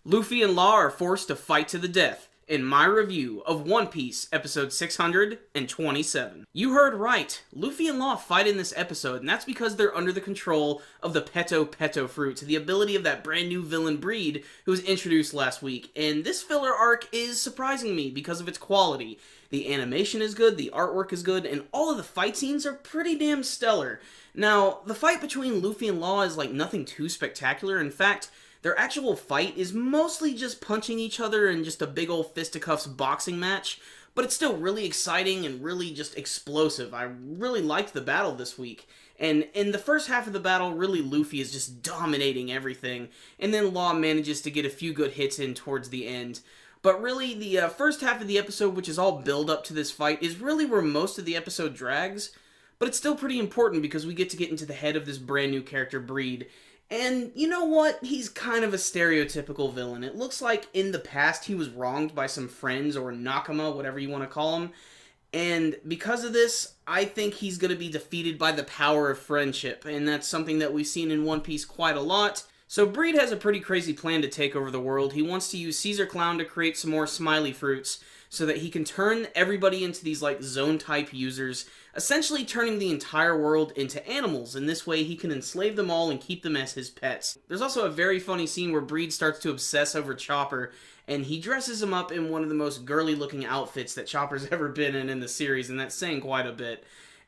Luffy and Law are forced to fight to the death in my review of One Piece, episode 627. You heard right. Luffy and Law fight in this episode, and that's because they're under the control of the Peto fruit, the ability of that brand new villain Breed who was introduced last week. And this filler arc is surprising me because of its quality. The animation is good, the artwork is good, and all of the fight scenes are pretty damn stellar. Now, the fight between Luffy and Law is like nothing too spectacular. In fact, their actual fight is mostly just punching each other in just a big old fisticuffs boxing match, but it's still really exciting and really just explosive. I really liked the battle this week. And in the first half of the battle, really Luffy is just dominating everything, and then Law manages to get a few good hits in towards the end. But really, the first half of the episode, which is all build up to this fight, is really where most of the episode drags, but it's still pretty important because we get to get into the head of this brand new character, Breed. And you know what? He's kind of a stereotypical villain. It looks like in the past he was wronged by some friends or Nakama, whatever you want to call him. And because of this, I think he's going to be defeated by the power of friendship. And that's something that we've seen in One Piece quite a lot. So Breed has a pretty crazy plan to take over the world. He wants to use Caesar Clown to create some more smiley fruits so that he can turn everybody into these like zone-type users, essentially turning the entire world into animals. In this way, he can enslave them all and keep them as his pets. There's also a very funny scene where Breed starts to obsess over Chopper, and he dresses him up in one of the most girly-looking outfits that Chopper's ever been in the series, and that's saying quite a bit.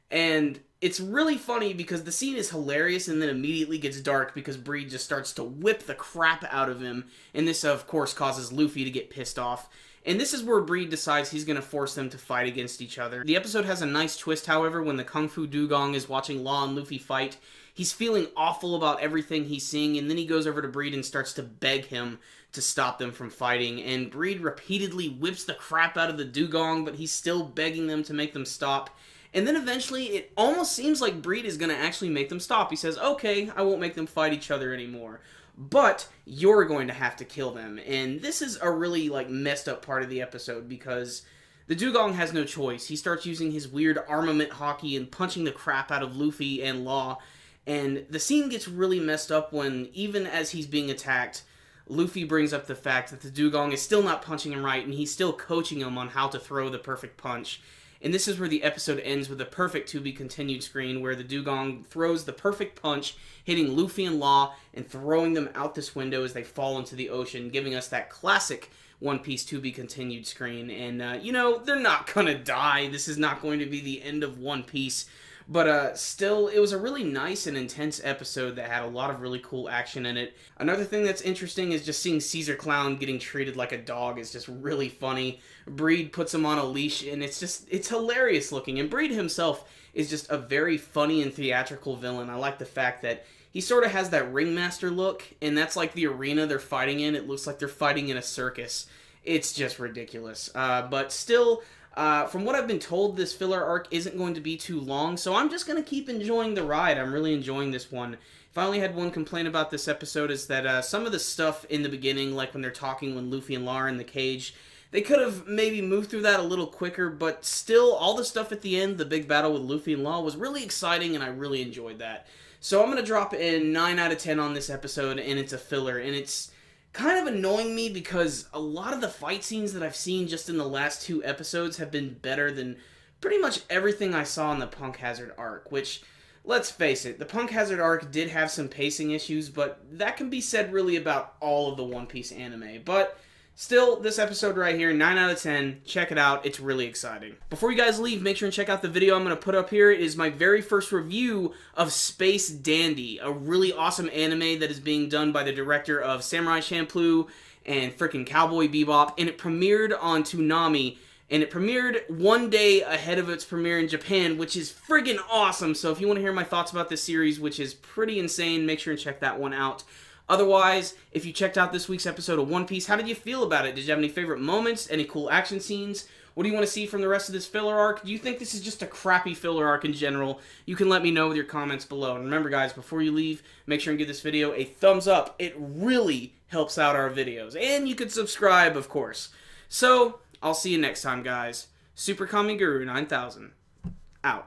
And it's really funny because the scene is hilarious and then immediately gets dark because Breed just starts to whip the crap out of him, and this of course causes Luffy to get pissed off. And this is where Breed decides he's going to force them to fight against each other. The episode has a nice twist, however, when the Kung Fu Dugong is watching Law and Luffy fight. He's feeling awful about everything he's seeing, and then he goes over to Breed and starts to beg him to stop them from fighting. And Breed repeatedly whips the crap out of the Dugong, but he's still begging them to make them stop. And then eventually, it almost seems like Breed is going to actually make them stop. He says, okay, I won't make them fight each other anymore, but you're going to have to kill them. And this is a really like messed up part of the episode because the Dugong has no choice. He starts using his weird armament hockey and punching the crap out of Luffy and Law. And the scene gets really messed up when, even as he's being attacked, Luffy brings up the fact that the Dugong is still not punching him right, and he's still coaching him on how to throw the perfect punch. And this is where the episode ends with a perfect to-be-continued screen where the Dugong throws the perfect punch, hitting Luffy and Law and throwing them out this window as they fall into the ocean, giving us that classic One Piece to-be-continued screen. And, you know, they're not gonna die. This is not going to be the end of One Piece. But still, it was a really nice and intense episode that had a lot of really cool action in it. Another thing that's interesting is just seeing Caesar Clown getting treated like a dog is just really funny. Breed puts him on a leash, and it's hilarious looking. And Breed himself is just a very funny and theatrical villain. I like the fact that he sort of has that ringmaster look, and that's like the arena they're fighting in. It looks like they're fighting in a circus. It's just ridiculous. But still, from what I've been told, this filler arc isn't going to be too long, so I'm just going to keep enjoying the ride. I'm really enjoying this one. If I only had one complaint about this episode, is that some of the stuff in the beginning, like when they're talking when Luffy and Law are in the cage, they could have maybe moved through that a little quicker, but still, all the stuff at the end, the big battle with Luffy and Law, was really exciting, and I really enjoyed that. So I'm going to drop in 9 out of 10 on this episode, and it's a filler, and it's kind of annoying me because a lot of the fight scenes that I've seen just in the last 2 episodes have been better than pretty much everything I saw in the Punk Hazard arc, which, let's face it, the Punk Hazard arc did have some pacing issues, but that can be said really about all of the One Piece anime. But still, this episode right here, 9 out of 10, check it out, it's really exciting. Before you guys leave, make sure and check out the video I'm going to put up here. It is my very first review of Space Dandy, a really awesome anime that is being done by the director of Samurai Champloo and frickin' Cowboy Bebop, and it premiered on Toonami, and it premiered one day ahead of its premiere in Japan, which is friggin' awesome. So if you want to hear my thoughts about this series, which is pretty insane, make sure and check that one out. Otherwise, if you checked out this week's episode of One Piece, how did you feel about it? Did you have any favorite moments? Any cool action scenes? What do you want to see from the rest of this filler arc? Do you think this is just a crappy filler arc in general? You can let me know with your comments below. And remember guys, before you leave, make sure and give this video a thumbs up. It really helps out our videos. And you can subscribe, of course. So, I'll see you next time guys. Super Kami Guru 9000, out.